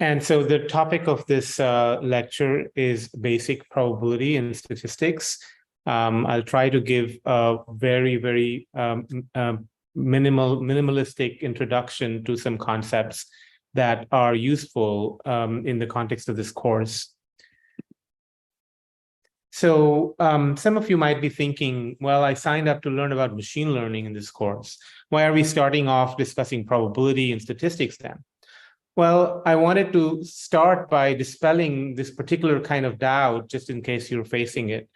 And so the topic of this lecture is basic probability in statistics. I'll try to give a very minimalistic introduction to some concepts that are useful in the context of this course. So some of you might be thinking, well, I signed up to learn about machine learning in this course. Why are we starting off discussing probability and statistics then? Well, I wanted to start by dispelling this particular kind of doubt, just in case you're facing it.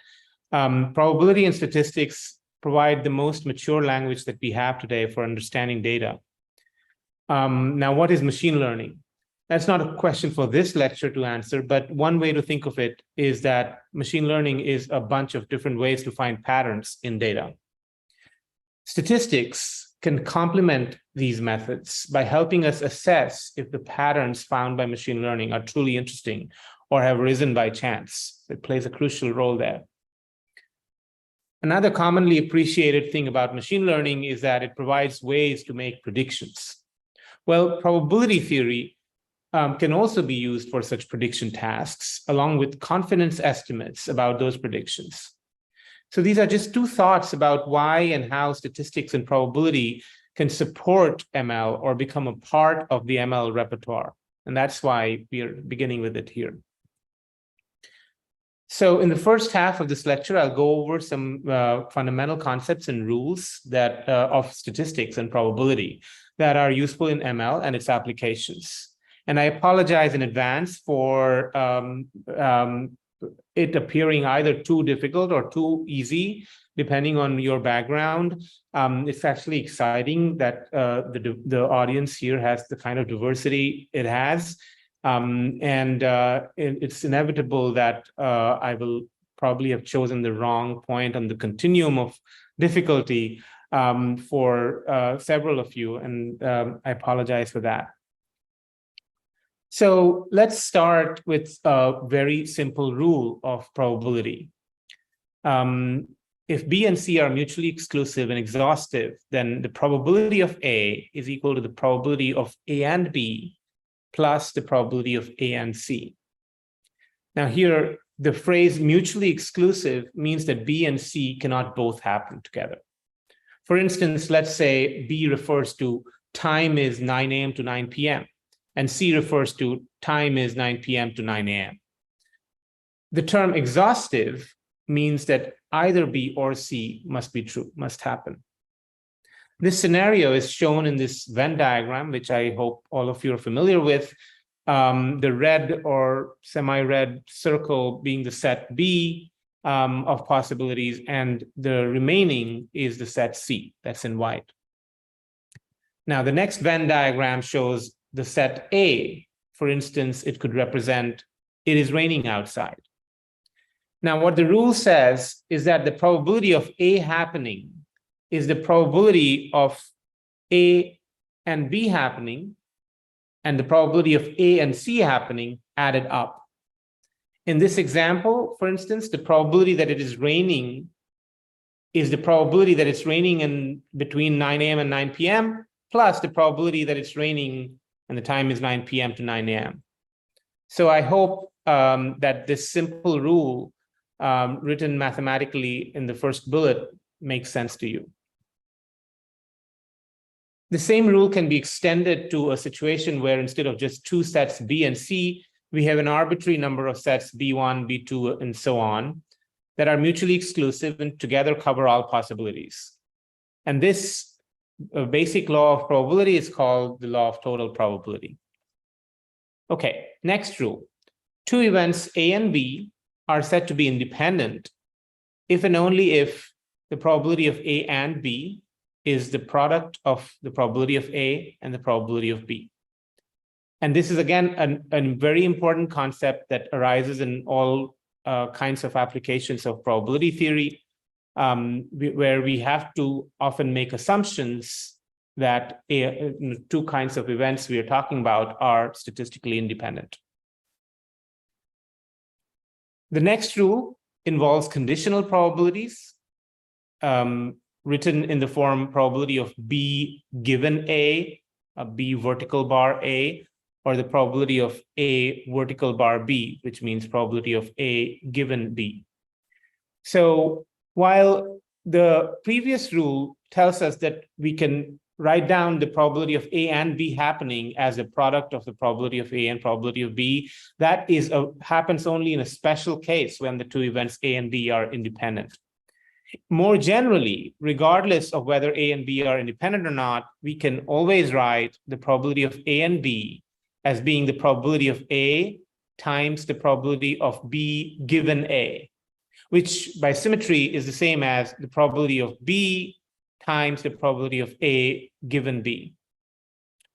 Probability and statistics provide the most mature language that we have today for understanding data. Now, what is machine learning? That's not a question for this lecture to answer, but one way to think of it is that machine learning is a bunch of different ways to find patterns in data. Statistics can complement these methods by helping us assess if the patterns found by machine learning are truly interesting or have arisen by chance. It plays a crucial role there. Another commonly appreciated thing about machine learning is that it provides ways to make predictions. Well, probability theory can also be used for such prediction tasks, along with confidence estimates about those predictions. So these are just two thoughts about why and how statistics and probability can support ML or become a part of the ML repertoire. And that's why we are beginning with it here. So in the first half of this lecture, I'll go over some fundamental concepts and rules that of statistics and probability that are useful in ML and its applications. And I apologize in advance for it appearing either too difficult or too easy, depending on your background. It's actually exciting that the audience here has the kind of diversity it has. It's inevitable that I will probably have chosen the wrong point on the continuum of difficulty for several of you, and I apologize for that. So let's start with a very simple rule of probability. If B and C are mutually exclusive and exhaustive, then the probability of A is equal to the probability of A and B plus the probability of A and C. Now here, the phrase mutually exclusive means that B and C cannot both happen together. For instance, let's say B refers to time is 9 a.m. to 9 p.m. and C refers to time is 9 p.m. to 9 a.m. The term exhaustive means that either B or C must be true, must happen. This scenario is shown in this Venn diagram, which I hope all of you are familiar with. The red or semi-red circle being the set B of possibilities, and the remaining is the set C, that's in white. Now, the next Venn diagram shows the set A. For instance, it could represent it is raining outside. Now, what the rule says is that the probability of A happening is the probability of A and B happening and the probability of A and C happening added up. In this example, for instance, the probability that it is raining is the probability that it's raining in between 9 a.m. and 9 p.m. plus the probability that it's raining and the time is 9 p.m. to 9 a.m. So I hope that this simple rule written mathematically in the first bullet makes sense to you. The same rule can be extended to a situation where instead of just two sets B and C, we have an arbitrary number of sets B1, B2, and so on that are mutually exclusive and together cover all possibilities. And this basic law of probability is called the law of total probability. Okay, next rule. Two events A and B are said to be independent if and only if the probability of A and B is the product of the probability of A and the probability of B. And this is, again, a very important concept that arises in all kinds of applications of probability theory, where we have to often make assumptions that two kinds of events we are talking about are statistically independent. The next rule involves conditional probabilities, written in the form probability of B given A, B vertical bar A, or the probability of A vertical bar B, which means probability of A given B. So while the previous rule tells us that we can write down the probability of A and B happening as a product of the probability of A and probability of B, that happens only in a special case when the two events A and B are independent. More generally, regardless of whether A and B are independent or not, we can always write the probability of A and B as being the probability of A times the probability of B given A, which by symmetry is the same as the probability of B times the probability of A given B,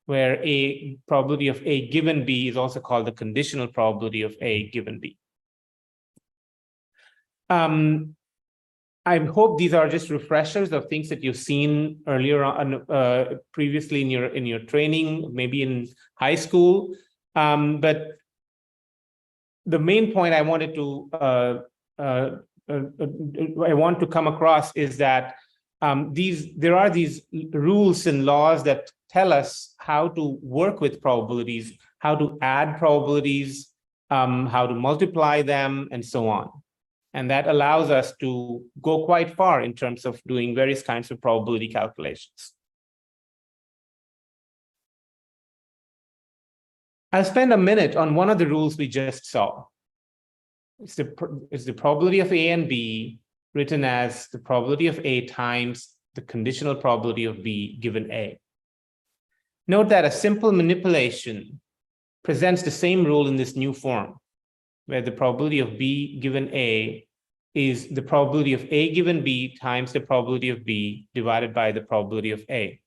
where A probability of A given B is also called the conditional probability of A given B. I hope these are just refreshers of things that you've seen earlier on, previously in your training, maybe in high school. But the main point I wanted to come across is that there are these rules and laws that tell us how to work with probabilities, how to add probabilities, how to multiply them, and so on. And that allows us to go quite far in terms of doing various kinds of probability calculations. I'll spend a minute on one of the rules we just saw. It's the probability of A and B written as the probability of A times the conditional probability of B given A. Note that a simple manipulation presents the same rule in this new form, where the probability of B given A is the probability of A given B times the probability of B divided by the probability of A.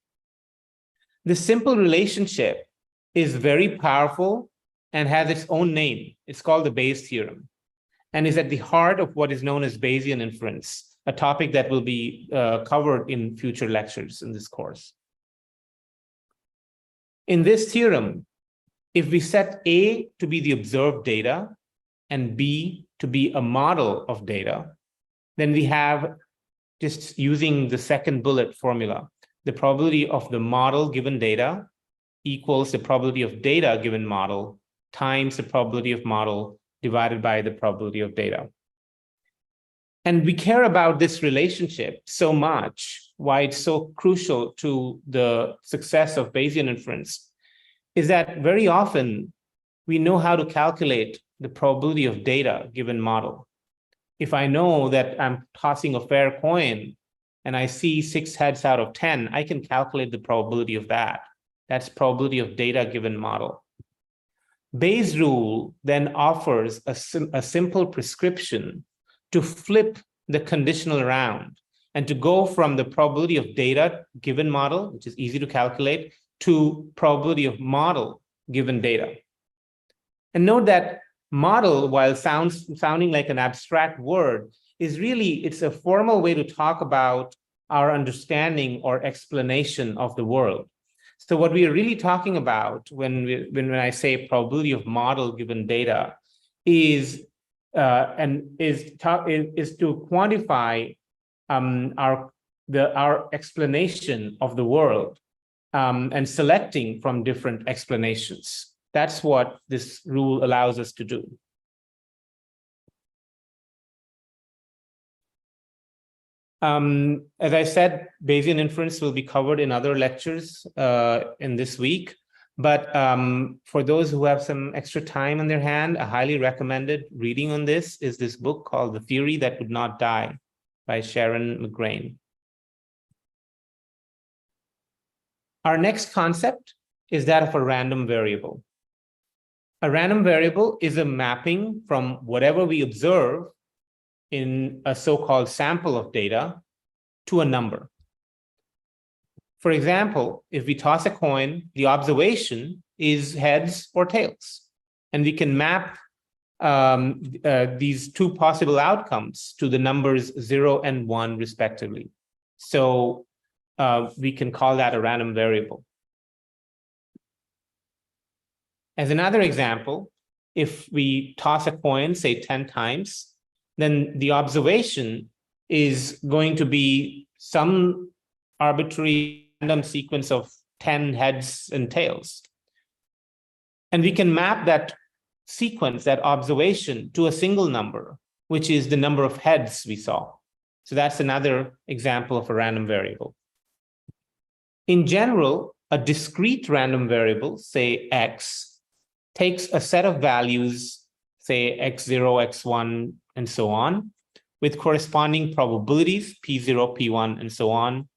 This simple relationship is very powerful and has its own name. It's called the Bayes theorem, and is at the heart of what is known as Bayesian inference, a topic that will be covered in future lectures in this course. In this theorem, if we set A to be the observed data and B to be a model of data, then we have, just using the second bullet formula, the probability of the model given data equals the probability of data given model times the probability of model divided by the probability of data. And we care about this relationship so much, why it's so crucial to the success of Bayesian inference, is that very often we know how to calculate the probability of data given model. If I know that I'm tossing a fair coin and I see 6 heads out of 10, I can calculate the probability of that. That's probability of data given model. Bayes' rule then offers a simple prescription to flip the conditional around and to go from the probability of data given model, which is easy to calculate, to probability of model given data. And note that model, while sounding like an abstract word, is really, it's a formal way to talk about our understanding or explanation of the world. So what we are really talking about when I say probability of model given data is to quantify our explanation of the world and selecting from different explanations. That's what this rule allows us to do. As I said, Bayesian inference will be covered in other lectures in this week. But for those who have some extra time on their hand, a highly recommended reading on this is this book called The Theory That Would Not Die by Sharon McGrain. Our next concept is that of a random variable. A random variable is a mapping from whatever we observe in a so-called sample of data to a number. For example, if we toss a coin, the observation is heads or tails, and we can map these two possible outcomes to the numbers 0 and 1 respectively. So we can call that a random variable. As another example, if we toss a coin, say 10 times, then the observation is going to be some arbitrary random sequence of 10 heads and tails. And we can map that sequence, that observation, to a single number, which is the number of heads we saw. So that's another example of a random variable. In general, a discrete random variable, say x, takes a set of values, say x0, x1, and so on, with corresponding probabilities, p0, p1, and so on,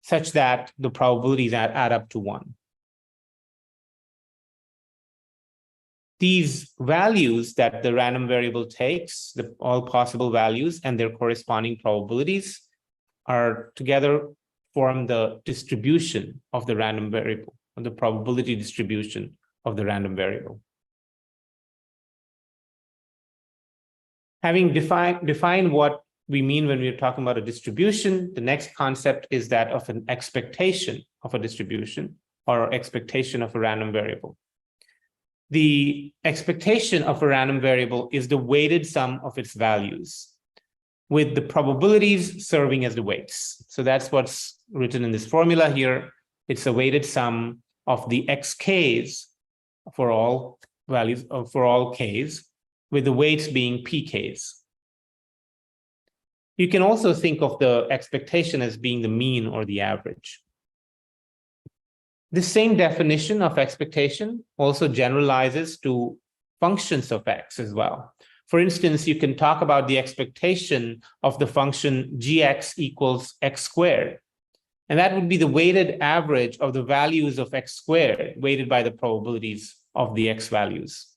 such that the probabilities add up to 1. These values that the random variable takes, all possible values and their corresponding probabilities, are together form the distribution of the random variable, or the probability distribution of the random variable. Having defined what we mean when we're talking about a distribution, the next concept is that of an expectation of a distribution, or expectation of a random variable. The expectation of a random variable is the weighted sum of its values, with the probabilities serving as the weights. So that's what's written in this formula here. It's a weighted sum of the xk's for all values, for all k's, with the weights being pk's. You can also think of the expectation as being the mean or the average. The same definition of expectation also generalizes to functions of x as well. For instance, you can talk about the expectation of the function gx equals x squared. And that would be the weighted average of the values of x squared, weighted by the probabilities of the x values.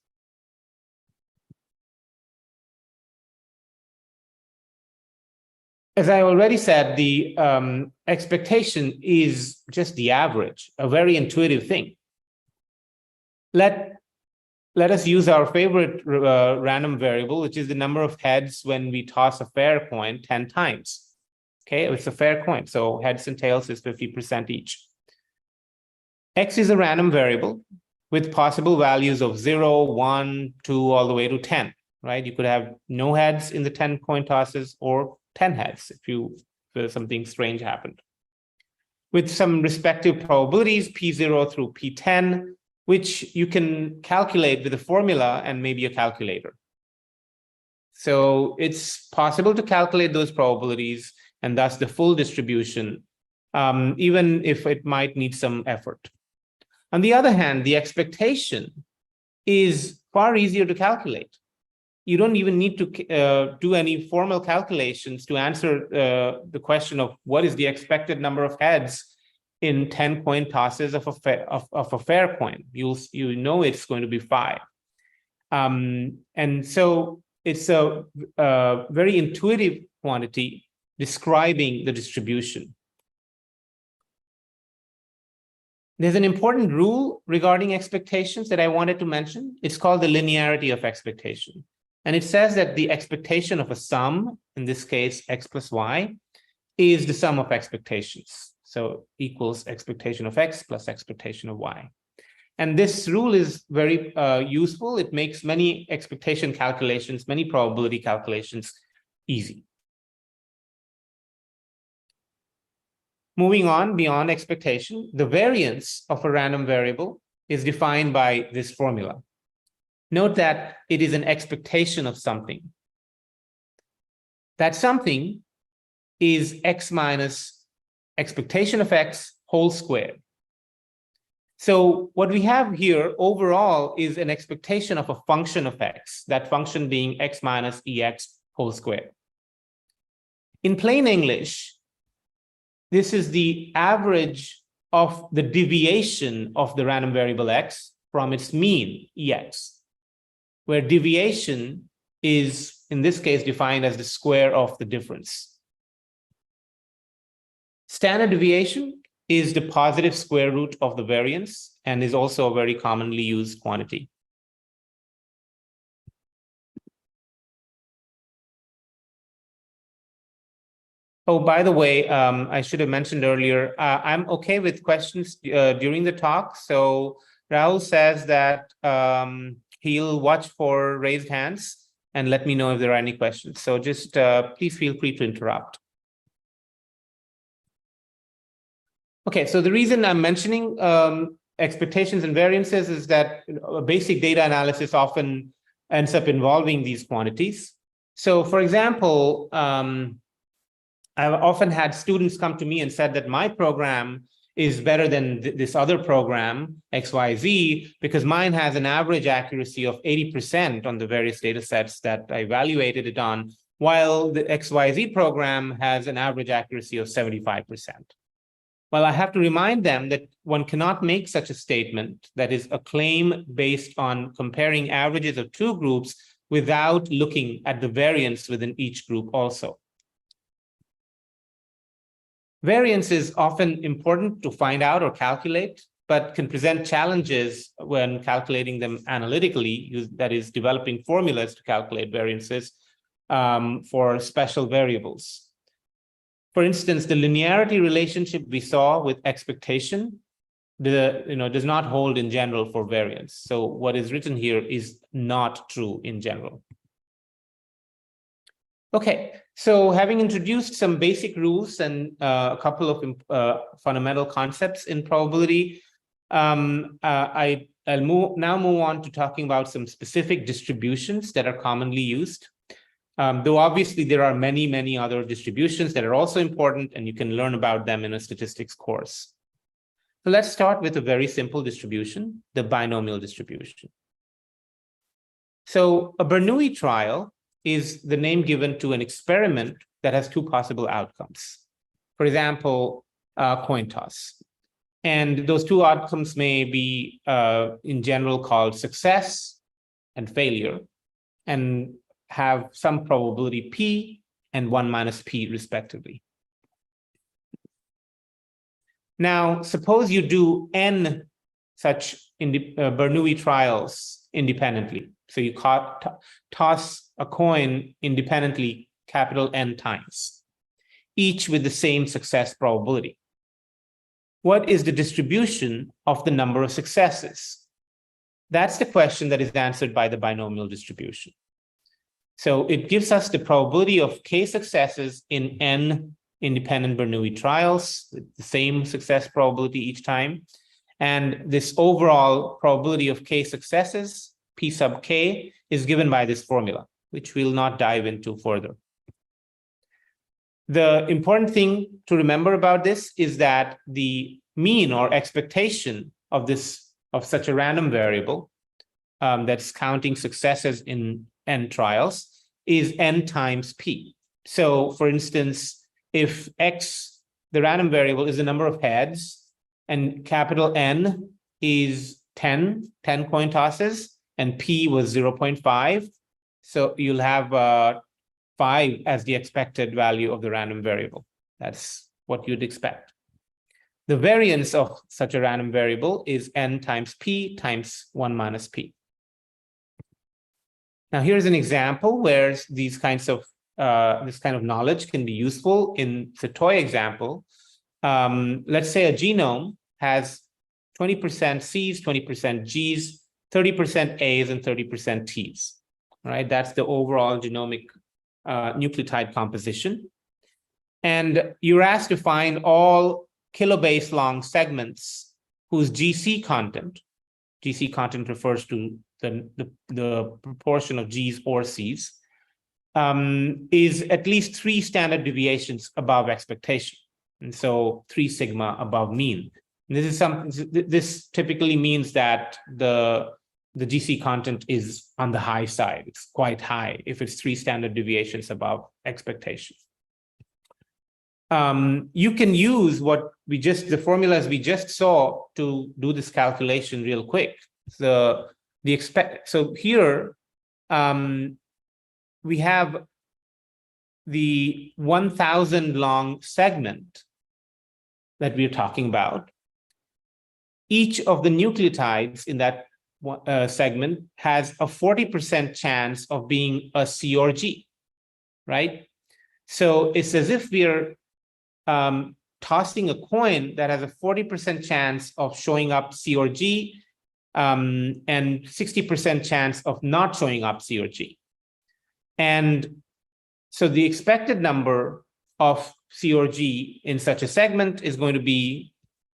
As I already said, the expectation is just the average, a very intuitive thing. Let us use our favorite random variable, which is the number of heads when we toss a fair coin 10 times. Okay, it's a fair coin, so heads and tails is 50% each. X is a random variable with possible values of 0, 1, 2, all the way to 10, right? You could have no heads in the 10 coin tosses, or 10 heads if something strange happened. With some respective probabilities, P0 through P10, which you can calculate with a formula and maybe a calculator. So it's possible to calculate those probabilities and thus the full distribution, even if it might need some effort. On the other hand, the expectation is far easier to calculate. You don't even need to do any formal calculations to answer the question of what is the expected number of heads in 10 coin tosses of a fair coin. You know it's going to be 5. And so it's a very intuitive quantity describing the distribution. There's an important rule regarding expectations that I wanted to mention. It's called the linearity of expectation. And it says that the expectation of a sum, in this case, x plus y, is the sum of expectations. So equals expectation of x plus expectation of y. And this rule is very useful. It makes many expectation calculations, many probability calculations easy. Moving on beyond expectation, the variance of a random variable is defined by this formula. Note that it is an expectation of something. That something is x minus expectation of x whole squared. So what we have here overall is an expectation of a function of x, that function being x minus ex whole squared. In plain English, this is the average of the deviation of the random variable x from its mean, ex, where deviation is, in this case, defined as the square of the difference. Standard deviation is the positive square root of the variance and is also a very commonly used quantity. Oh, by the way, I should have mentioned earlier, I'm okay with questions during the talk. So Rahul says that he'll watch for raised hands and let me know if there are any questions. So just please feel free to interrupt. Okay, so the reason I'm mentioning expectations and variances is that basic data analysis often ends up involving these quantities. So, for example, I've often had students come to me and said that my program is better than this other program, XYZ, because mine has an average accuracy of 80% on the various data sets that I evaluated it on, while the XYZ program has an average accuracy of 75%. Well, I have to remind them that one cannot make such a statement, that is a claim based on comparing averages of two groups without looking at the variance within each group also. Variance is often important to find out or calculate, but can present challenges when calculating them analytically, that is, developing formulas to calculate variances for special variables. For instance, the linearity relationship we saw with expectation does not hold in general for variance. So what is written here is not true in general. Okay, so having introduced some basic rules and a couple of fundamental concepts in probability, I'll now move on to talking about some specific distributions that are commonly used. Though obviously there are many, many other distributions that are also important, and you can learn about them in a statistics course. So let's start with a very simple distribution, the binomial distribution. So a Bernoulli trial is the name given to an experiment that has two possible outcomes. For example, coin toss. And those two outcomes may be in general called success and failure, and have some probability P and 1 minus P respectively. Now, suppose you do n such Bernoulli trials independently. So you toss a coin independently, capital N times, each with the same success probability. What is the distribution of the number of successes? That's the question that is answered by the binomial distribution. So it gives us the probability of k successes in n independent Bernoulli trials, with the same success probability each time. And this overall probability of k successes, P sub k, is given by this formula, which we'll not dive into further. The important thing to remember about this is that the mean or expectation of such a random variable that's counting successes in n trials is n times p. So for instance, if x, the random variable, is the number of heads, and capital N is 10 coin tosses, and p was 0.5, so you'll have 5 as the expected value of the random variable. That's what you'd expect. The variance of such a random variable is n times p times 1 minus p. Now, here's an example where this kind of knowledge can be useful. In the toy example, let's say a genome has 20% C's, 20% G's, 30% A's, and 30% T's. Right? That's the overall genomic nucleotide composition. And you're asked to find all kilobase long segments whose GC content refers to the proportion of G's or C's, is at least 3 standard deviations above expectation. And so 3 sigma above mean. And this typically means that the GC content is on the high side. It's quite high if it's 3 standard deviations above expectation. You can use the formulas we just saw to do this calculation real quick. So here we have the 1,000 long segment that we're talking about. Each of the nucleotides in that segment has a 40% chance of being a C or G, right? So it's as if we're tossing a coin that has a 40% chance of showing up C or G, and 60% chance of not showing up C or G. And so the expected number of C or G in such a segment is going to be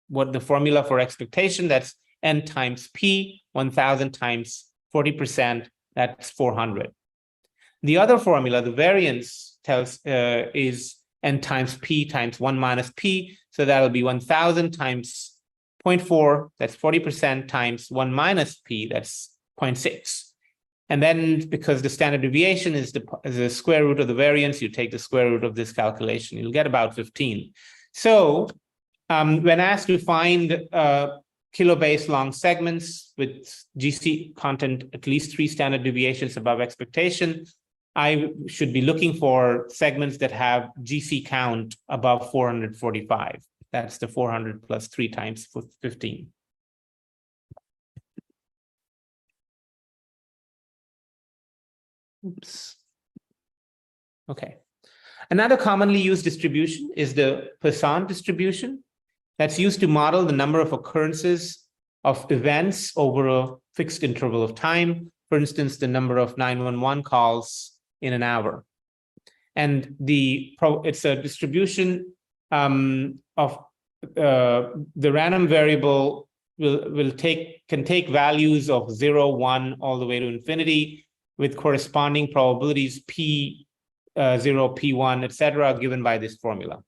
what the formula for expectation, that's n times p, 1,000 times 40%, that's 400. The other formula, the variance, is n times p times 1 minus p. So that'll be 1,000 times 0.4, that's 40%, times 1 minus p, that's 0.6. And then because the standard deviation is the square root of the variance, you take the square root of this calculation, you'll get about 15. So when asked to find kilobase long segments with GC content at least 3 standard deviations above expectation, I should be looking for segments that have GC count above 445. That's the 400 plus 3 times 15. Oops. Okay. Another commonly used distribution is the Poisson distribution that's used to model the number of occurrences of events over a fixed interval of time. For instance, the number of 911 calls in an hour. And it's a distribution of the random variable can take values of 0, 1, all the way to infinity, with corresponding probabilities P0, P1, etc., given by this formula.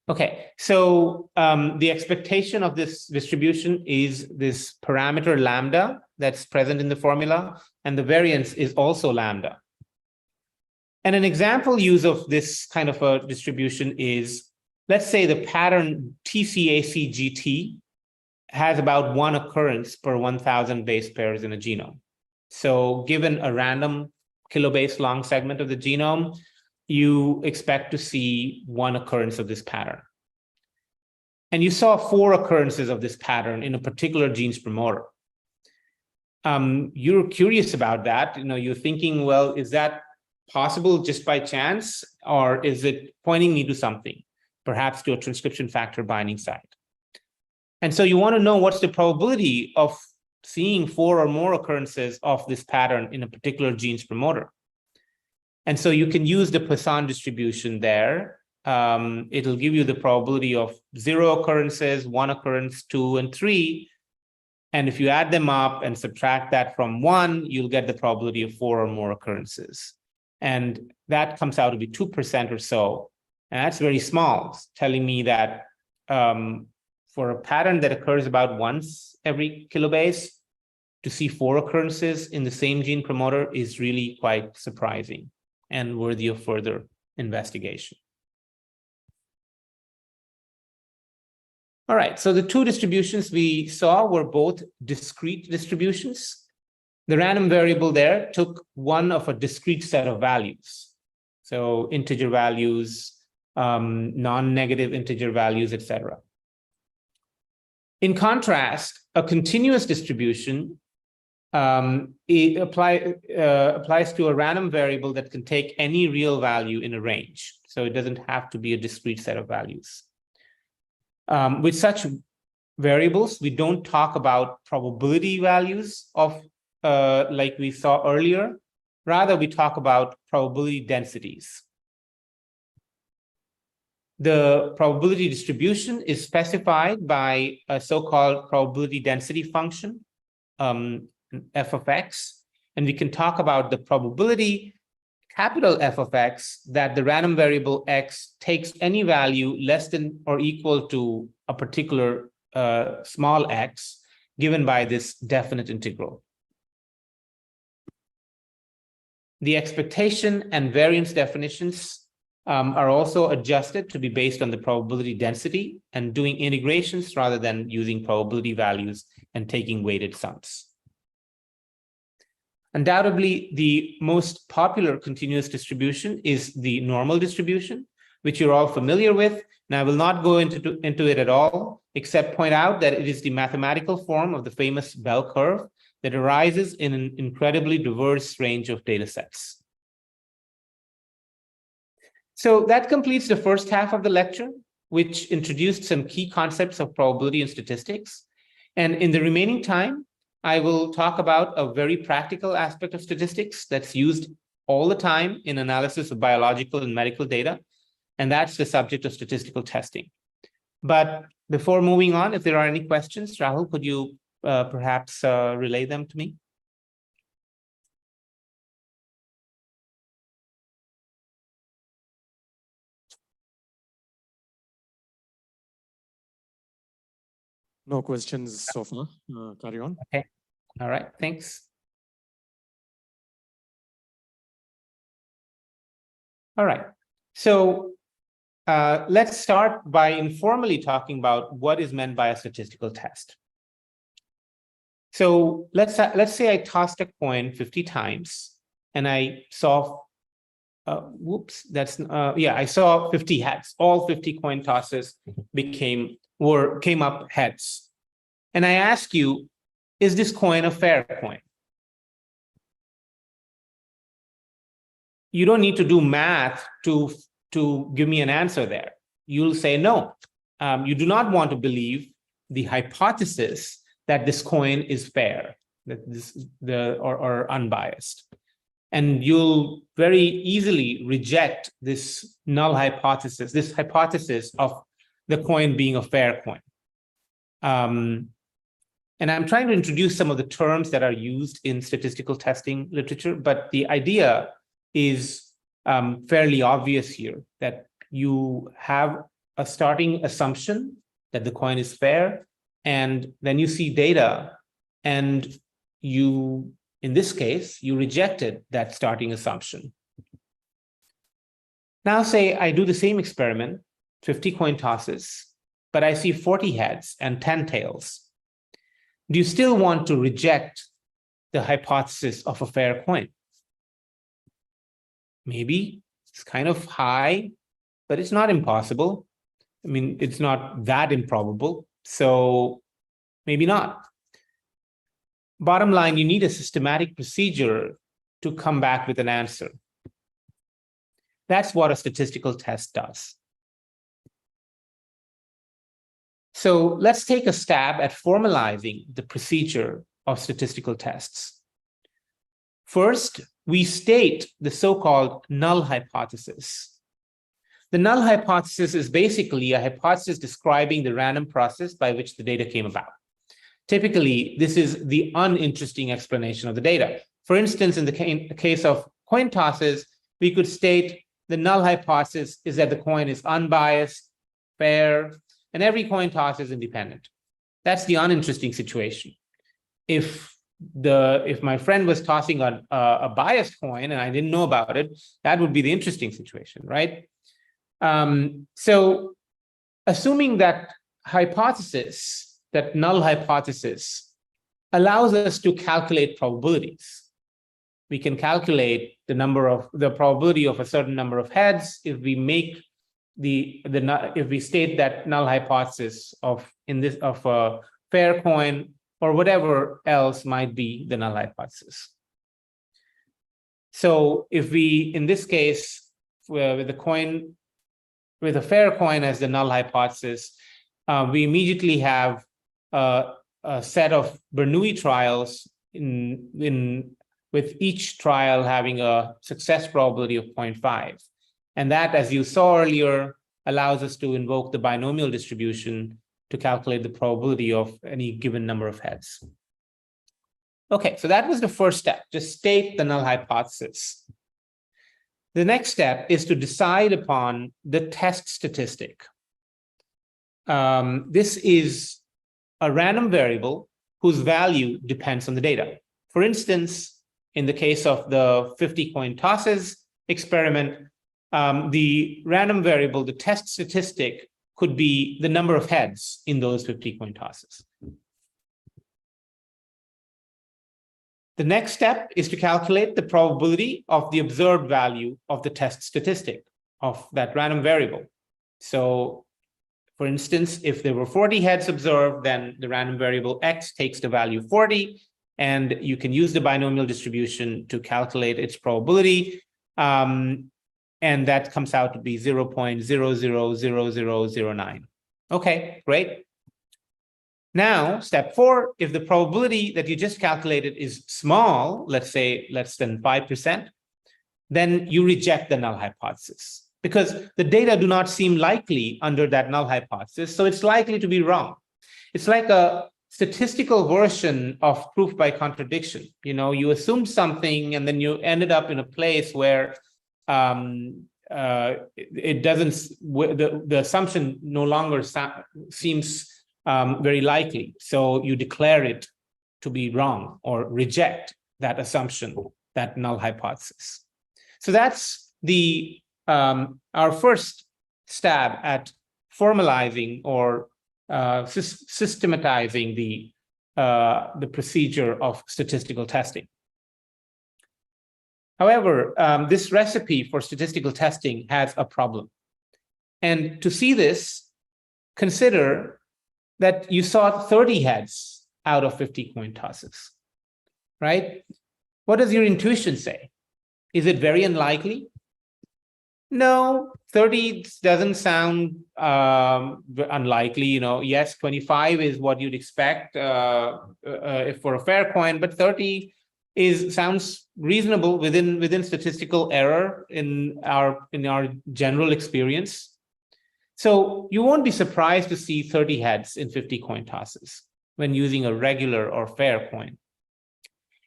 Okay, so the expectation of this distribution is this parameter lambda that's present in the formula, and the variance is also lambda. And an example use of this kind of a distribution is, let's say the pattern TCACGT has about 1 occurrence per 1,000 base pairs in a genome. So given a random kilobase long segment of the genome, you expect to see 1 occurrence of this pattern. And you saw 4 occurrences of this pattern in a particular gene's promoter. You're curious about that. You're thinking, well, is that possible just by chance, or is it pointing me to something, perhaps to a transcription factor binding site? And so you want to know what's the probability of seeing 4 or more occurrences of this pattern in a particular gene's promoter. And so you can use the Poisson distribution there. It'll give you the probability of 0 occurrences, 1 occurrence, 2, and 3. And if you add them up and subtract that from 1, you'll get the probability of 4 or more occurrences. And that comes out to be 2% or so. And that's very small, telling me that for a pattern that occurs about once every kilobase, to see 4 occurrences in the same gene promoter is really quite surprising and worthy of further investigation. All right, so the 2 distributions we saw were both discrete distributions. The random variable there took one of a discrete set of values. So integer values, non-negative integer values, etc. In contrast, a continuous distribution it applies to a random variable that can take any real value in a range. So it doesn't have to be a discrete set of values. With such variables, we don't talk about probability values of like we saw earlier. Rather, we talk about probability densities. The probability distribution is specified by a so-called probability density function, f of x, and we can talk about the probability, capital F of x, that the random variable x takes any value less than or equal to a particular small x given by this definite integral. The expectation and variance definitions are also adjusted to be based on the probability density and doing integrations rather than using probability values and taking weighted sums. Undoubtedly, the most popular continuous distribution is the normal distribution, which you're all familiar with. And I will not go into it at all, except point out that it is the mathematical form of the famous bell curve that arises in an incredibly diverse range of data sets. So that completes the first half of the lecture, which introduced some key concepts of probability and statistics. And in the remaining time, I will talk about a very practical aspect of statistics that's used all the time in analysis of biological and medical data, and that's the subject of statistical testing. But before moving on, if there are any questions, Rahul, could you perhaps relay them to me? No questions so far. Carry on. Okay. All right. Thanks. All right. So let's start by informally talking about what is meant by a statistical test. So let's say I tossed a coin 50 times and I saw, I saw 50 heads. All 50 coin tosses came up heads. And I ask you, is this coin a fair coin? You don't need to do math to give me an answer there. You'll say no. You do not want to believe the hypothesis that this coin is fair, that or unbiased. And you'll very easily reject this null hypothesis, this hypothesis of the coin being a fair coin. And I'm trying to introduce some of the terms that are used in statistical testing literature, but the idea is fairly obvious here, that you have a starting assumption that the coin is fair, and then you see data, and you, in this case, you rejected that starting assumption. Now say I do the same experiment, 50 coin tosses, but I see 40 heads and 10 tails. Do you still want to reject the hypothesis of a fair coin? Maybe it's kind of high, but it's not impossible. I mean, it's not that improbable, so maybe not. Bottom line, you need a systematic procedure to come back with an answer. That's what a statistical test does. So let's take a stab at formalizing the procedure of statistical tests. First, we state the so-called null hypothesis. The null hypothesis is basically a hypothesis describing the random process by which the data came about. Typically, this is the uninteresting explanation of the data. For instance, in the case of coin tosses, we could state the null hypothesis is that the coin is unbiased, fair, and every coin toss is independent. That's the uninteresting situation. If my friend was tossing a biased coin and I didn't know about it, that would be the interesting situation, right? So assuming that hypothesis, that null hypothesis, allows us to calculate probabilities. We can calculate the probability of a certain number of heads if we make if we state that null hypothesis of a fair coin or whatever else might be the null hypothesis. So if we, in this case, with a fair coin as the null hypothesis, we immediately have a set of Bernoulli trials with each trial having a success probability of 0.5. And that, as you saw earlier, allows us to invoke the binomial distribution to calculate the probability of any given number of heads. Okay, so that was the first step, just state the null hypothesis. The next step is to decide upon the test statistic. This is a random variable whose value depends on the data. For instance, in the case of the 50 coin tosses experiment, the random variable, the test statistic, could be the number of heads in those 50 coin tosses. The next step is to calculate the probability of the observed value of the test statistic of that random variable. So, for instance, if there were 40 heads observed, then the random variable X takes the value 40, and you can use the binomial distribution to calculate its probability. And that comes out to be 0.000009. Okay, great. Now, step 4, if the probability that you just calculated is small, let's say less than 5%, then you reject the null hypothesis. because the data do not seem likely under that null hypothesis, so it's likely to be wrong. It's like a statistical version of proof by contradiction. You know, you assumed something and then you ended up in a place where it doesn't, the assumption no longer seems very likely. So you declare it to be wrong or reject that assumption, that null hypothesis. So that's the our first stab at formalizing or systematizing the procedure of statistical testing. However, this recipe for statistical testing has a problem. And to see this, consider that you saw 30 heads out of 50 coin tosses, right? What does your intuition say? Is it very unlikely? No, 30 doesn't sound unlikely. You know, yes, 25 is what you'd expect if for a fair coin, but 30 sounds reasonable within statistical error in our general experience. So you won't be surprised to see 30 heads in 50 coin tosses when using a regular or fair coin.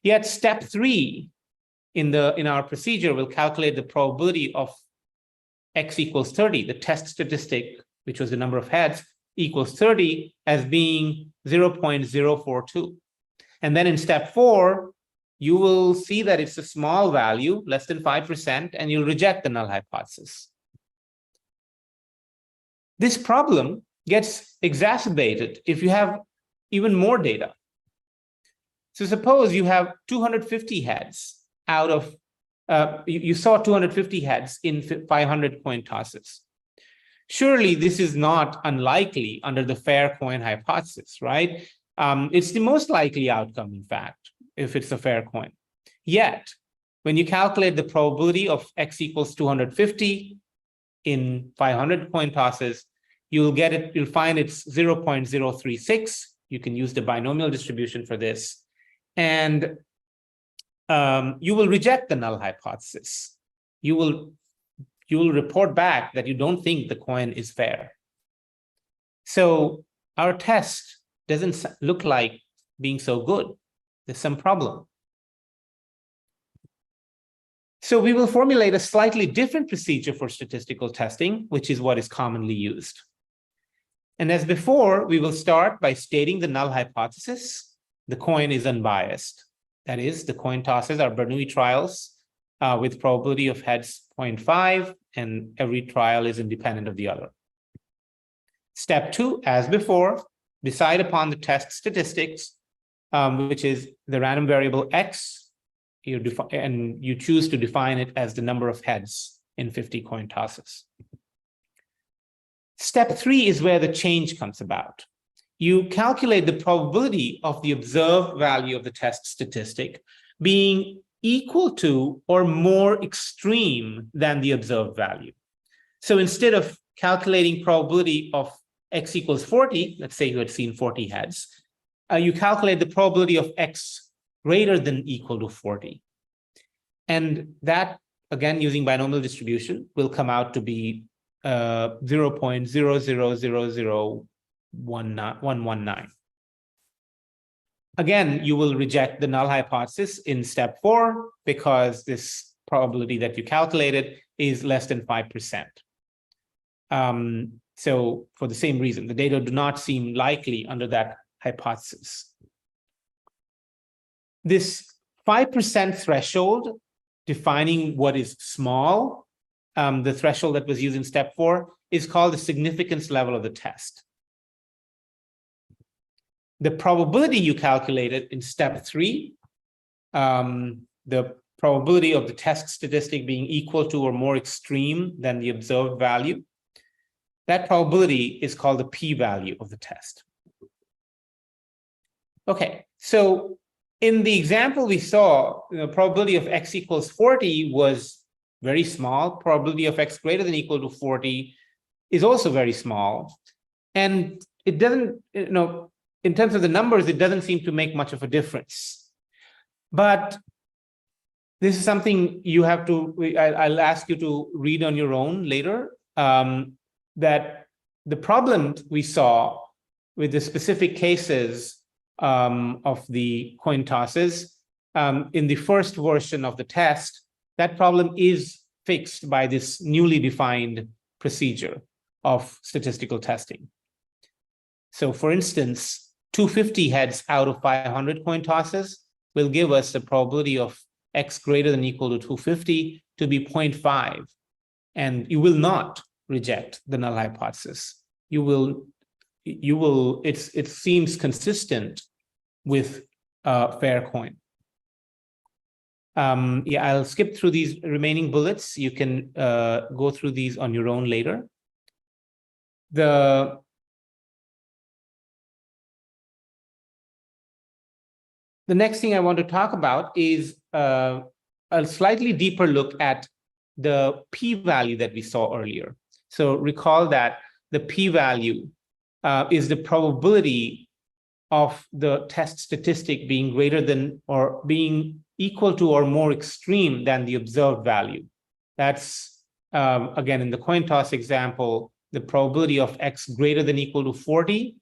Yet step 3 in our procedure will calculate the probability of x equals 30, the test statistic, which was the number of heads, equals 30 as being 0.042. And then in step 4, you will see that it's a small value, less than 5%, and you'll reject the null hypothesis. This problem gets exacerbated if you have even more data. So suppose you have 250 heads out of, you saw 250 heads in 500 coin tosses. Surely this is not unlikely under the fair coin hypothesis, right? It's the most likely outcome, in fact, if it's a fair coin. Yet, when you calculate the probability of x equals 250 in 500 coin tosses, you'll find it's 0.036. You can use the binomial distribution for this. And you will reject the null hypothesis. You will report back that you don't think the coin is fair. So our test doesn't look like being so good. There's some problem. So we will formulate a slightly different procedure for statistical testing, which is what is commonly used. And as before, we will start by stating the null hypothesis. The coin is unbiased. That is, the coin tosses are Bernoulli trials with probability of heads 0.5, and every trial is independent of the other. Step 2, as before, decide upon the test statistics, which is the random variable x, and you choose to define it as the number of heads in 50 coin tosses. Step 3 is where the change comes about. You calculate the probability of the observed value of the test statistic being equal to or more extreme than the observed value. So instead of calculating probability of x equals 40, let's say you had seen 40 heads, you calculate the probability of x greater than equal to 40. And that, again, using binomial distribution, will come out to be 0.0000119. Again, you will reject the null hypothesis in step 4 because this probability that you calculated is less than 5%. So for the same reason, the data do not seem likely under that hypothesis. This 5% threshold defining what is small, the threshold that was used in step 4, is called the significance level of the test. The probability you calculated in step 3, the probability of the test statistic being equal to or more extreme than the observed value, that probability is called the p-value of the test. Okay, so in the example we saw, the probability of x equals 40 was very small. Probability of x greater than equal to 40 is also very small. And it doesn't, in terms of the numbers, it doesn't seem to make much of a difference. But this is something you have to, I'll ask you to read on your own later, that the problem we saw with the specific cases of the coin tosses in the first version of the test, that problem is fixed by this newly defined procedure of statistical testing. So for instance, 250 heads out of 500 coin tosses will give us a probability of x greater than or equal to 250 to be 0.5. And you will not reject the null hypothesis. It seems consistent with fair coin. Yeah, I'll skip through these remaining bullets. You can go through these on your own later. The next thing I want to talk about is a slightly deeper look at the p-value that we saw earlier. So recall that the p-value is the probability of the test statistic being greater than or being equal to or more extreme than the observed value. That's, again, in the coin toss example, the probability of x greater than or equal to 40,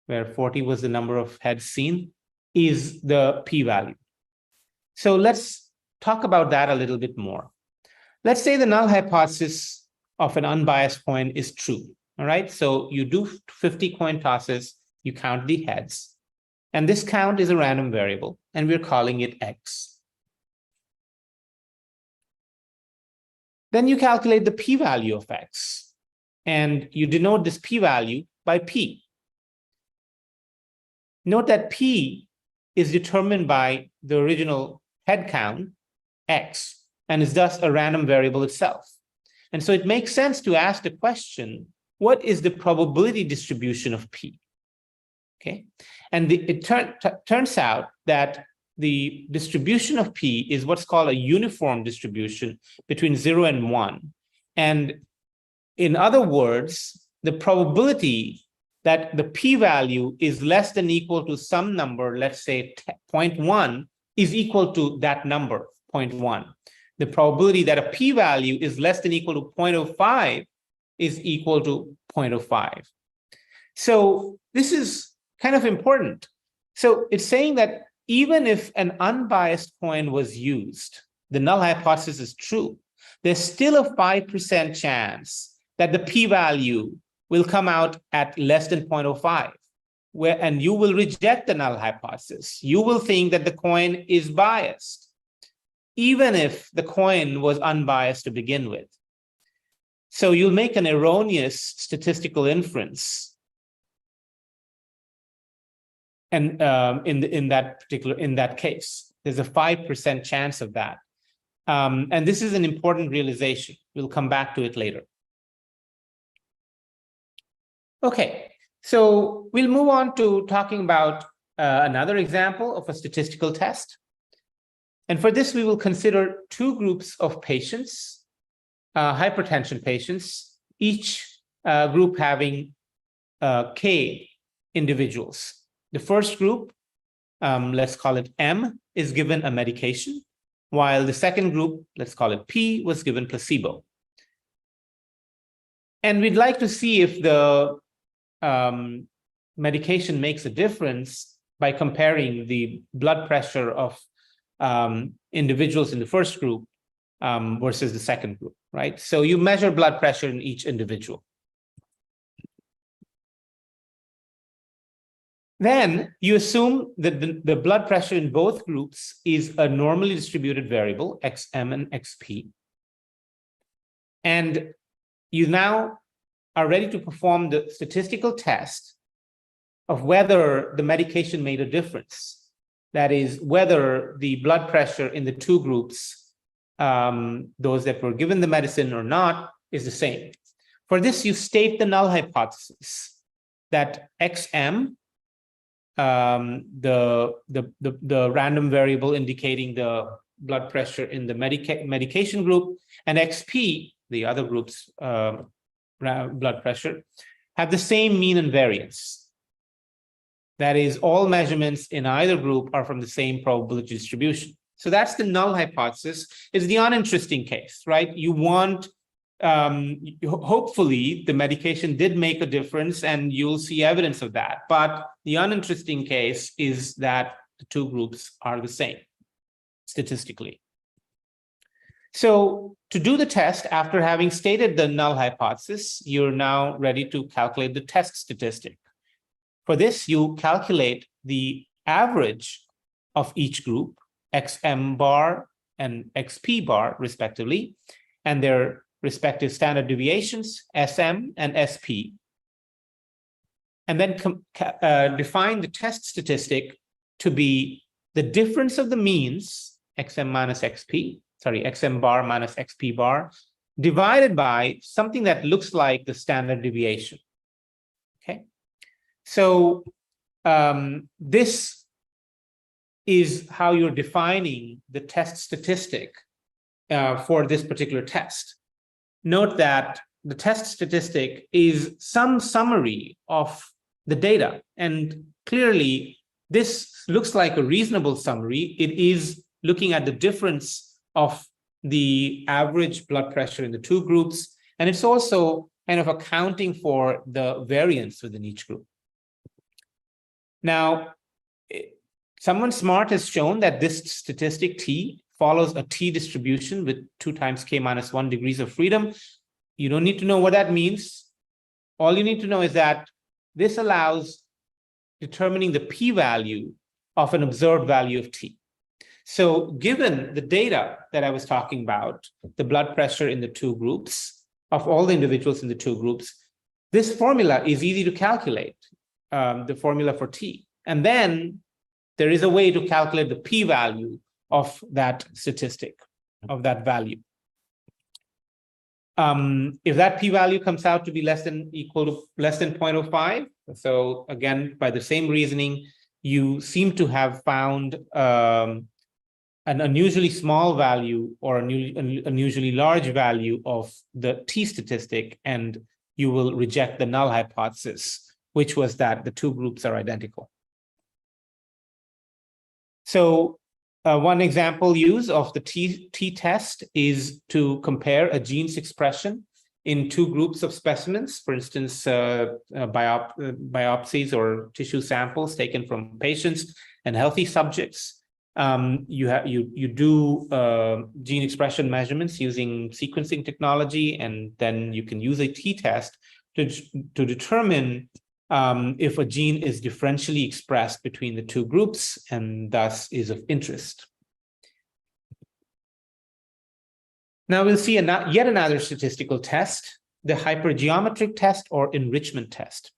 where 40 was the number of heads seen, is the p-value. So let's talk about that a little bit more. Let's say the null hypothesis of an unbiased coin is true. All right, so you do 50 coin tosses, you count the heads, and this count is a random variable, and we're calling it x. Then you calculate the p-value of x, and you denote this p-value by p. Note that p is determined by the original head count, x, and is thus a random variable itself. And so it makes sense to ask the question, what is the probability distribution of p? Okay, and it turns out that the distribution of p is what's called a uniform distribution between 0 and 1. And in other words, the probability that the p-value is less than or equal to some number, let's say 0.1, is equal to that number, 0.1. The probability that a p-value is less than or equal to 0.05 is equal to 0.05. So this is kind of important. So it's saying that even if an unbiased coin was used, the null hypothesis is true, there's still a 5% chance that the p-value will come out at less than 0.05, and you will reject the null hypothesis. You will think that the coin is biased, even if the coin was unbiased to begin with. So you'll make an erroneous statistical inference, and in that case, there's a 5% chance of that. And this is an important realization. We'll come back to it later. Okay, so we'll move on to talking about another example of a statistical test. And for this, we will consider two groups of patients, hypertension patients, each group having K individuals. The first group, let's call it M, is given a medication, while the second group, let's call it P, was given placebo. And we'd like to see if the medication makes a difference by comparing the blood pressure of individuals in the first group versus the second group, right? So you measure blood pressure in each individual. Then you assume that the blood pressure in both groups is a normally distributed variable, xm and xp. And you now are ready to perform the statistical test of whether the medication made a difference. That is, whether the blood pressure in the two groups, those that were given the medicine or not, is the same. For this, you state the null hypothesis that xm, the random variable indicating the blood pressure in the medication group, and xp, the other group's blood pressure, have the same mean and variance. That is, all measurements in either group are from the same probability distribution. So that's the null hypothesis. It's the uninteresting case, right? You want, hopefully the medication did make a difference and you'll see evidence of that. But the uninteresting case is that the two groups are the same statistically. So to do the test, after having stated the null hypothesis, you're now ready to calculate the test statistic. For this, you calculate the average of each group, XM bar and XP bar, respectively, and their respective standard deviations, SM and SP. And then define the test statistic to be the difference of the means, XM minus XP, XM bar minus XP bar, divided by something that looks like the standard deviation. Okay, so this is how you're defining the test statistic for this particular test. Note that the test statistic is some summary of the data, and clearly this looks like a reasonable summary. It is looking at the difference of the average blood pressure in the two groups, and it's also kind of accounting for the variance within each group. Now, someone smart has shown that this statistic T follows a T distribution with 2 times k minus 1 degrees of freedom. You don't need to know what that means. All you need to know is that this allows determining the p-value of an observed value of T. So given the data that I was talking about, the blood pressure in the two groups, of all the individuals in the two groups, this formula is easy to calculate, the formula for T. And then there is a way to calculate the p-value of that statistic, of that value. If that p-value comes out to be less than 0.05, so again, by the same reasoning, you seem to have found an unusually small value or an unusually large value of the T statistic, and you will reject the null hypothesis, which was that the two groups are identical. So one example use of the t-test is to compare a gene's expression in two groups of specimens, for instance, biopsies or tissue samples taken from patients and healthy subjects. You do gene expression measurements using sequencing technology, and then you can use a t-test to determine if a gene is differentially expressed between the two groups and thus is of interest. Now we'll see yet another statistical test, the hypergeometric test or enrichment test.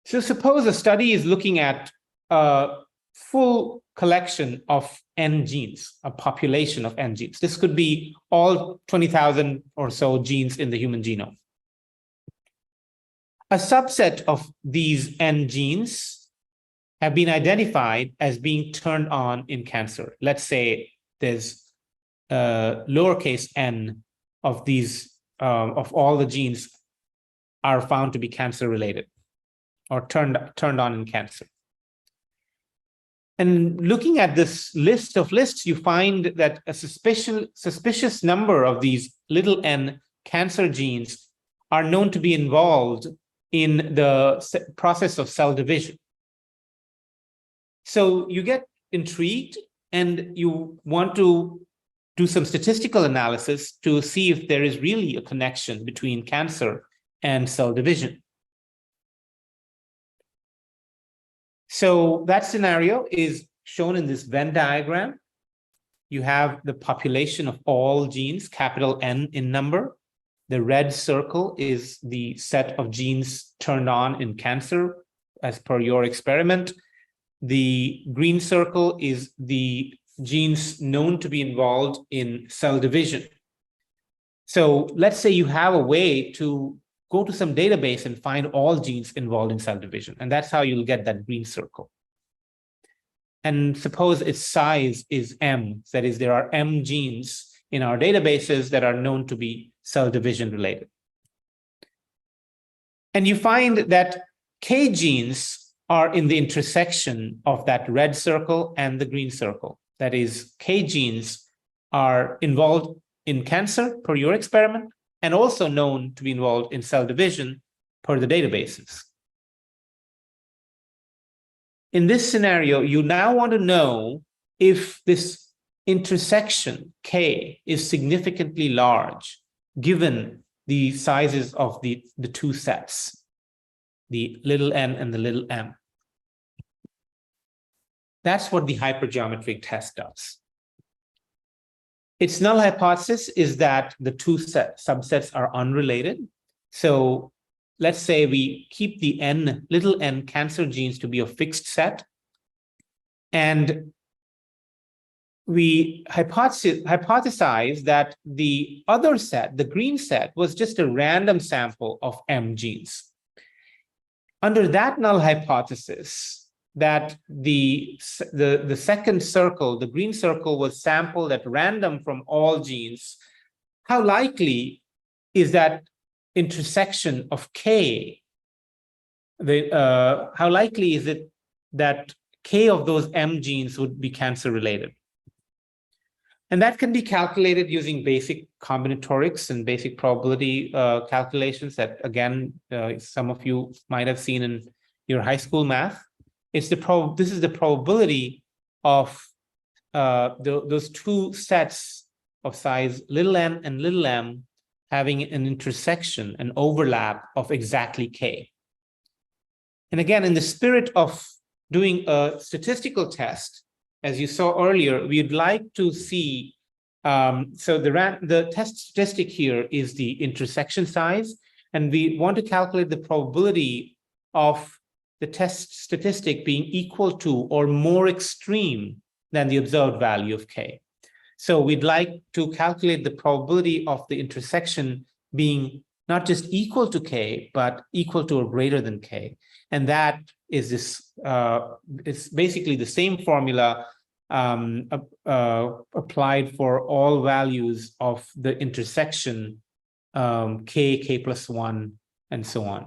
So suppose a study is looking at a full collection of N genes, a population of N genes. This could be all 20,000 or so genes in the human genome. A subset of these N genes have been identified as being turned on in cancer. Let's say there's lowercase n of these, of all the genes are found to be cancer related or turned on in cancer. And looking at this list of lists, you find that a suspicious number of these little n cancer genes are known to be involved in the process of cell division. So you get intrigued and you want to do some statistical analysis to see if there is really a connection between cancer and cell division. So that scenario is shown in this Venn diagram. You have the population of all genes, capital N in number. The red circle is the set of genes turned on in cancer as per your experiment. The green circle is the genes known to be involved in cell division. So let's say you have a way to go to some database and find all genes involved in cell division, and that's how you'll get that green circle. And suppose its size is M, that is, there are M genes in our databases that are known to be cell division related. And you find that K genes are in the intersection of that red circle and the green circle. that is K genes, are involved in cancer per your experiment, and also known to be involved in cell division per the databases. In this scenario, you now want to know if this intersection K is significantly large, given the sizes of the two sets, the little n and the little m. That's what the hypergeometric test does. Its null hypothesis is that the two subsets are unrelated. So let's say we keep the little n cancer genes to be a fixed set, and we hypothesize that the other set, the green set, was just a random sample of m genes. Under that null hypothesis, that the second circle, the green circle, was sampled at random from all genes, how likely is that intersection of K? How likely is it that K of those M genes would be cancer related? And that can be calculated using basic combinatorics and basic probability calculations that, again, some of you might have seen in your high school math. This is the probability of those two sets of size little n and little m having an intersection, an overlap of exactly K. And again, in the spirit of doing a statistical test, as you saw earlier, we'd like to see, so the test statistic here is the intersection size, and we want to calculate the probability of the test statistic being equal to or more extreme than the observed value of K. So we'd like to calculate the probability of the intersection being not just equal to K, but equal to or greater than K. And that is this, it's basically the same formula applied for all values of the intersection K, K plus 1, and so on.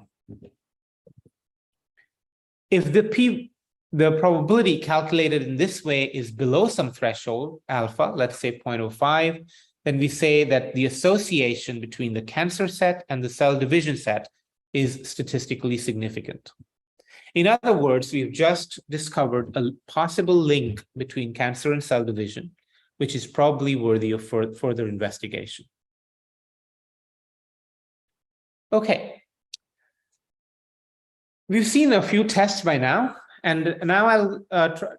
If the probability calculated in this way is below some threshold, alpha, let's say 0.05, then we say that the association between the cancer set and the cell division set is statistically significant. In other words, we've just discovered a possible link between cancer and cell division, which is probably worthy of further investigation. Okay. We've seen a few tests by now, and now I'll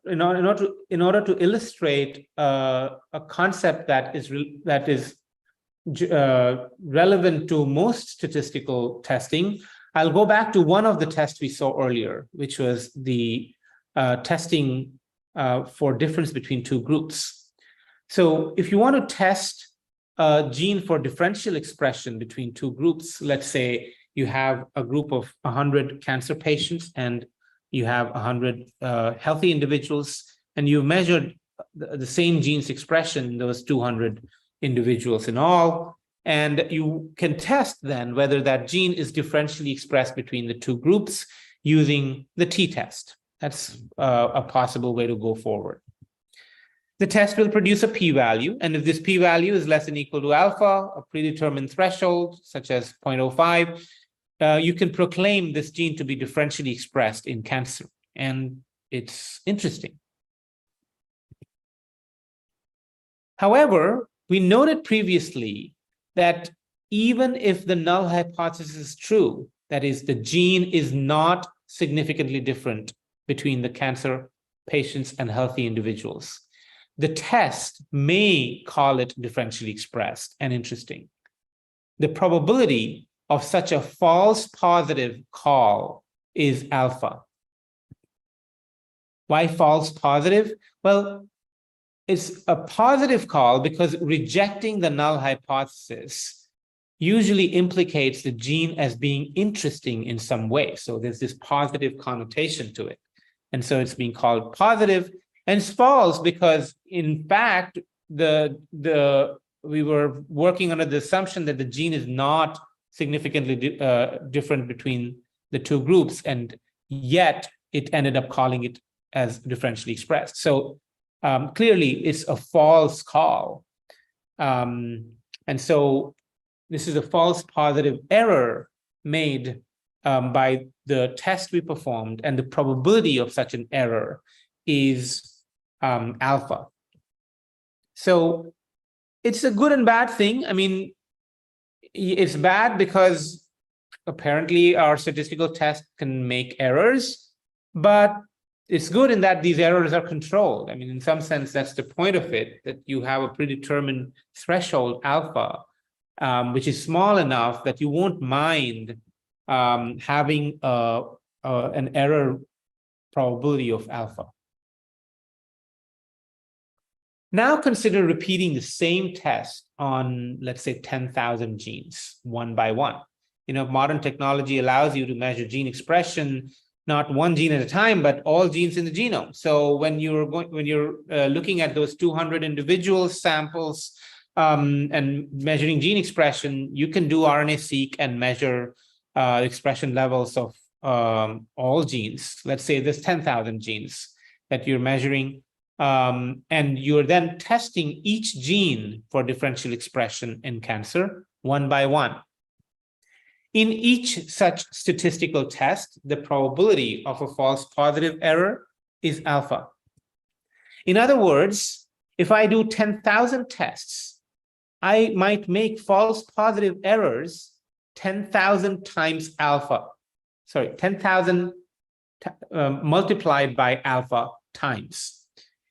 in order to illustrate a concept that is relevant to most statistical testing. I'll go back to one of the tests we saw earlier, which was the testing for difference between two groups. So if you want to test a gene for differential expression between two groups, let's say you have a group of 100 cancer patients and you have 100 healthy individuals, and you've measured the same gene's expression in those 200 individuals in all, and you can test then whether that gene is differentially expressed between the two groups using the t-test. That's a possible way to go forward. The test will produce a p-value, and if this p-value is less than or equal to alpha, a predetermined threshold such as 0.05, you can proclaim this gene to be differentially expressed in cancer, and it's interesting. However, we noted previously that even if the null hypothesis is true, that is, the gene is not significantly different between the cancer patients and healthy individuals, the test may call it differentially expressed and interesting. The probability of such a false positive call is alpha. Why false positive? Well, it's a positive call because rejecting the null hypothesis usually implicates the gene as being interesting in some way. So there's this positive connotation to it. And so it's being called positive. And it's false because, in fact, we were working under the assumption that the gene is not significantly different between the two groups, and yet it ended up calling it as differentially expressed. So clearly it's a false call. And so this is a false positive error made by the test we performed, and the probability of such an error is alpha. So it's a good and bad thing. I mean, it's bad because apparently our statistical test can make errors, but it's good in that these errors are controlled. I mean, in some sense, that's the point of it, that you have a predetermined threshold alpha, which is small enough that you won't mind having an error probability of alpha. Now consider repeating the same test on, let's say, 10,000 genes, one by one. Modern technology allows you to measure gene expression, not one gene at a time, but all genes in the genome. So when you're looking at those 200 individual samples and measuring gene expression, you can do RNA-seq and measure expression levels of all genes. Let's say there's 10,000 genes that you're measuring. And you're then testing each gene for differential expression in cancer one by one. In each such statistical test, the probability of a false positive error is alpha. In other words, if I do 10,000 tests, I might make false positive errors 10,000 times alpha. Sorry, 10,000 multiplied by alpha times.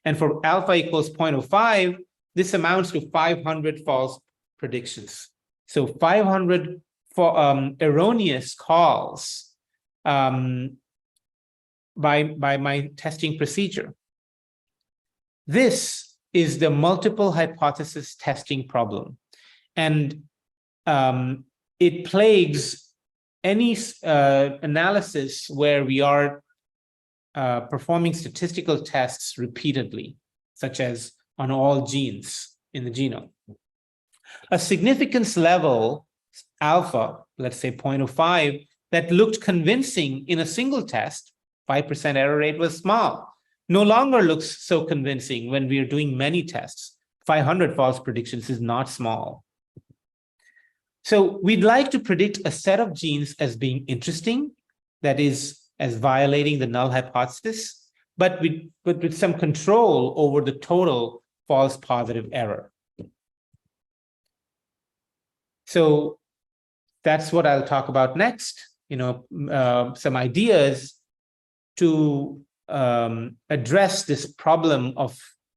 And for alpha equals 0.05, this amounts to 500 false predictions. So 500 erroneous calls by my testing procedure. This is the multiple hypothesis testing problem. And it plagues any analysis where we are performing statistical tests repeatedly, such as on all genes in the genome. A significance level, alpha, let's say 0.05, that looked convincing in a single test, 5% error rate was small, no longer looks so convincing when we are doing many tests. 500 false predictions is not small. So we'd like to predict a set of genes as being interesting, that is, as violating the null hypothesis, but with some control over the total false positive error. So that's what I'll talk about next. Some ideas to address this problem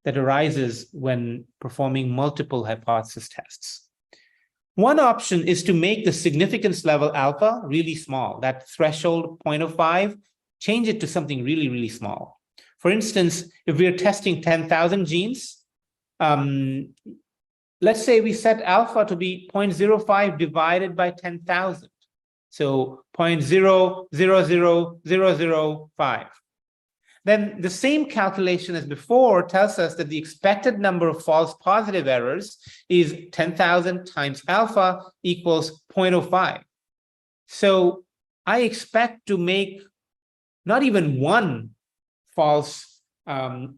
that arises when performing multiple hypothesis tests. One option is to make the significance level alpha really small, that threshold 0.05, change it to something really, really small. For instance, if we're testing 10,000 genes, let's say we set alpha to be 0.05 divided by 10,000. So 0.000005. Then the same calculation as before tells us that the expected number of false positive errors is 10,000 times alpha equals 0.05. So I expect to make not even one false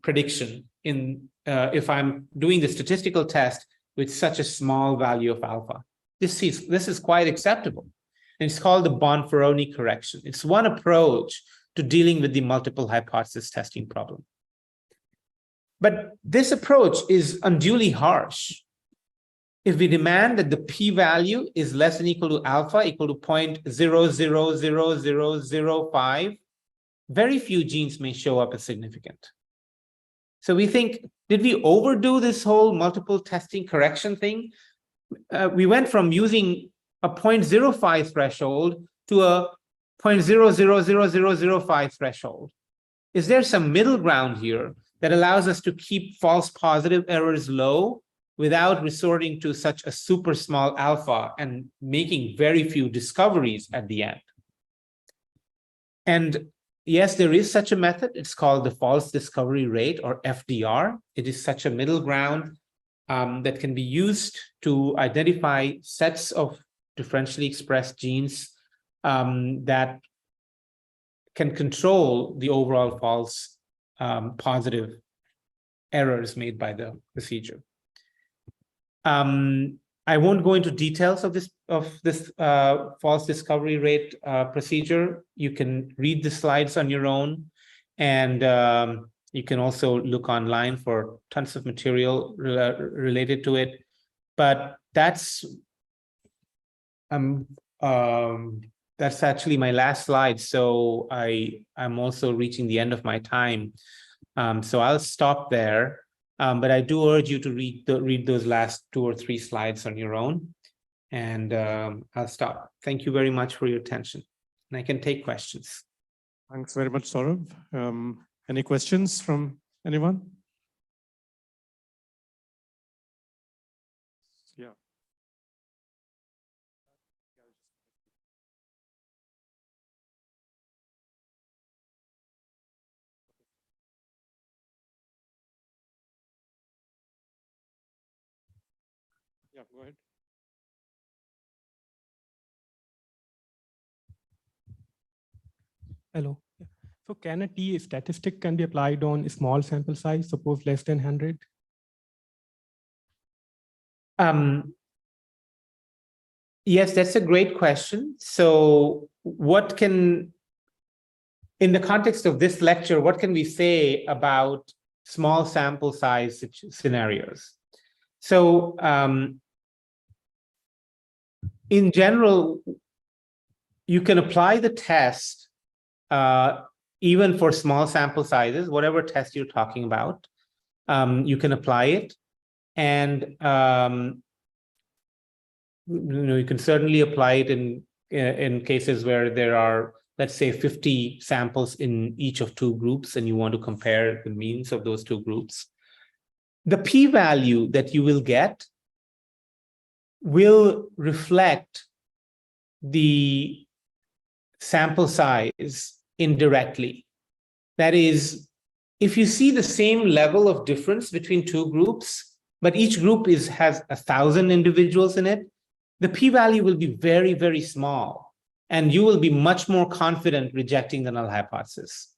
prediction if I'm doing the statistical test with such a small value of alpha. This is quite acceptable. And it's called the Bonferroni correction. It's one approach to dealing with the multiple hypothesis testing problem. But this approach is unduly harsh. If we demand that the p-value is less than equal to alpha equal to 0.000005, very few genes may show up as significant. So we think, did we overdo this whole multiple testing correction thing? We went from using a 0.05 threshold to a 0.000005 threshold. Is there some middle ground here that allows us to keep false positive errors low without resorting to such a super small alpha and making very few discoveries at the end? And yes, there is such a method. It's called the false discovery rate, or FDR. It is such a middle ground that can be used to identify sets of differentially expressed genes that can control the overall false positive errors made by the procedure. I won't go into details of this false discovery rate procedure. You can read the slides on your own, and you can also look online for tons of material related to it. But that's actually my last slide. So I'm also reaching the end of my time. So I'll stop there. But I do urge you to read those last 2 or 3 slides on your own. And I'll stop. Thank you very much for your attention. And I can take questions. Thanks very much, Saurabh. Any questions from anyone? Yeah. Yeah, go ahead. Hello. So can a T statistic can be applied on a small sample size, suppose less than 100? Yes, that's a great question. So in the context of this lecture, what can we say about small sample size scenarios? So in general, you can apply the test even for small sample sizes, whatever test you're talking about. You can apply it, and you can certainly apply it in cases where there are, let's say, 50 samples in each of 2 groups, and you want to compare the means of those 2 groups. The p-value that you will get will reflect the sample size indirectly. That is, if you see the same level of difference between 2 groups, but each group has 1,000 individuals in it, the p-value will be very, very small, and you will be much more confident rejecting the null hypothesis.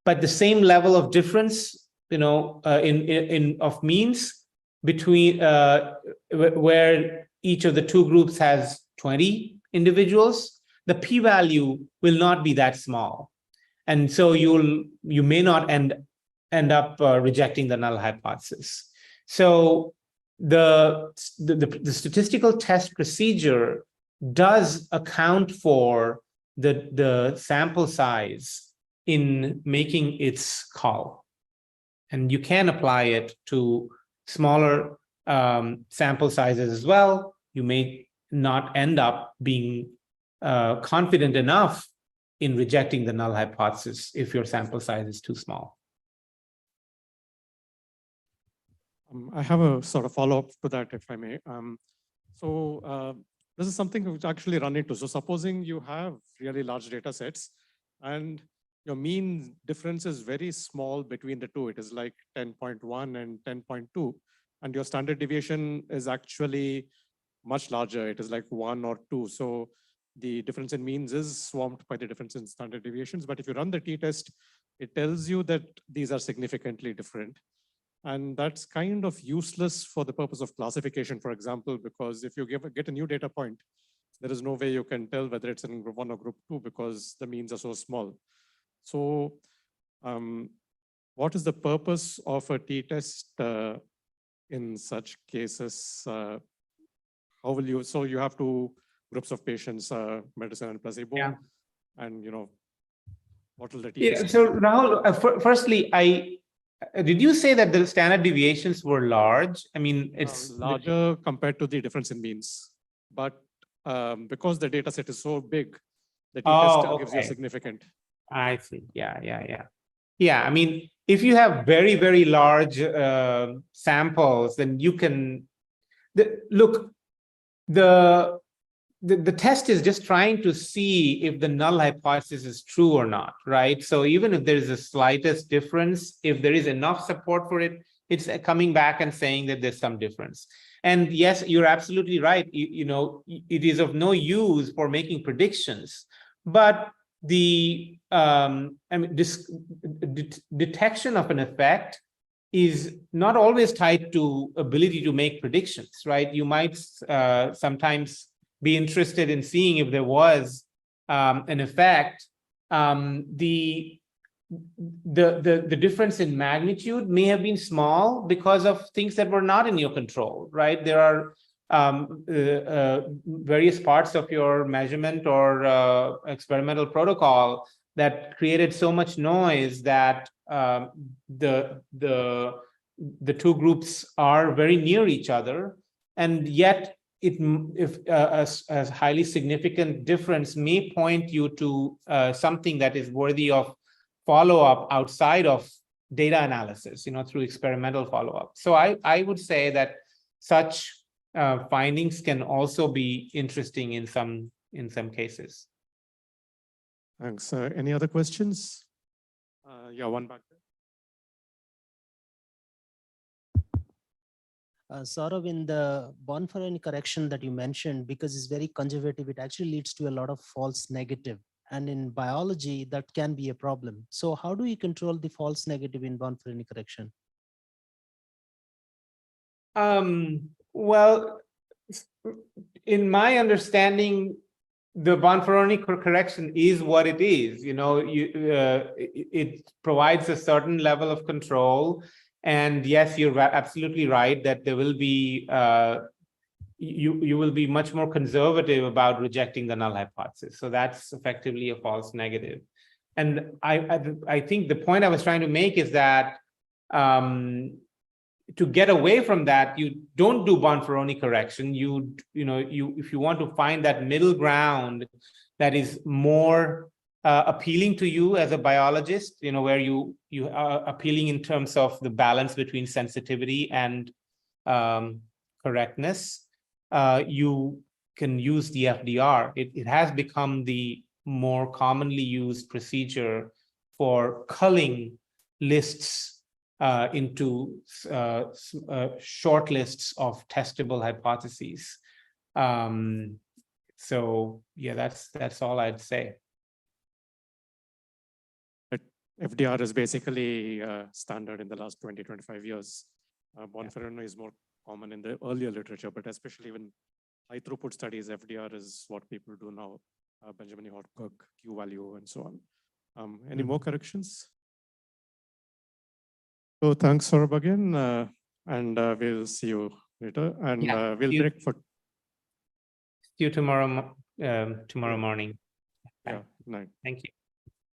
But the same level of difference, of means between where each of the 2 groups has 20 individuals, the p-value will not be that small, and so you may not end up rejecting the null hypothesis. So the statistical test procedure does account for the sample size in making its call, and you can apply it to smaller sample sizes as well. You may not end up being confident enough in rejecting the null hypothesis if your sample size is too small. I have a sort of follow-up to that, if I may. This is something which actually run into. So supposing you have really large data sets and your mean difference is very small between the 2. It is like 10.1 and 10.2. And your standard deviation is actually much larger. It is like 1 or 2. So the difference in means is swamped by the difference in standard deviations. But if you run the t-test, it tells you that these are significantly different. And that's kind of useless for the purpose of classification, for example, because if you get a new data point, there is no way you can tell whether it's in group 1 or group 2 because the means are so small. So what is the purpose of a t-test in such cases? How will you, so you have 2 groups of patients, medicine and placebo, Yeah. and what will the t-test? Yeah, so Rahul, firstly, did you say that the standard deviations were large? I mean, it's larger compared to the difference in means, but because the data set is so big, the t-test still gives you a significant. I see. Yeah. I mean, if you have very, very large samples, then you can look. The test is just trying to see if the null hypothesis is true or not, right? So even if there is the slightest difference, if there is enough support for it, it's coming back and saying that there's some difference. And yes, you're absolutely right. It is of no use for making predictions, but the detection of an effect is not always tied to ability to make predictions, right? You might sometimes be interested in seeing if there was an effect. The difference in magnitude may have been small because of things that were not in your control, right? There are various parts of your measurement or experimental protocol that created so much noise that the two groups are very near each other, and yet a highly significant difference may point you to something that is worthy of follow-up outside of data analysis, through experimental follow-up. So I would say that such findings can also be interesting in some cases. Thanks. Any other questions? Yeah, one back there. Saurabh, in the Bonferroni correction that you mentioned, because it's very conservative, it actually leads to a lot of false negative. And in biology, that can be a problem. So how do you control the false negative in Bonferroni correction? Well, in my understanding, the Bonferroni correction is what it is. It provides a certain level of control. And yes, you're absolutely right that there will be, you will be much more conservative about rejecting the null hypothesis. So that's effectively a false negative. And I think the point I was trying to make is that to get away from that, you don't do Bonferroni correction. If you want to find that middle ground that is more appealing to you as a biologist, where you are appealing in terms of the balance between sensitivity and correctness, you can use the FDR. It has become the more commonly used procedure for culling lists into short lists of testable hypotheses. So yeah, that's all I'd say. FDR is basically standard in the last 20-25 years. Bonferroni is more common in the earlier literature, but especially in high throughput studies, FDR is what people do now. Benjamin Hodgkin, Q value, and so on. Any more corrections? So thanks, Saurabh, again, and we'll see you later. And we'll break for. See you tomorrow morning. Yeah, night. Thank you.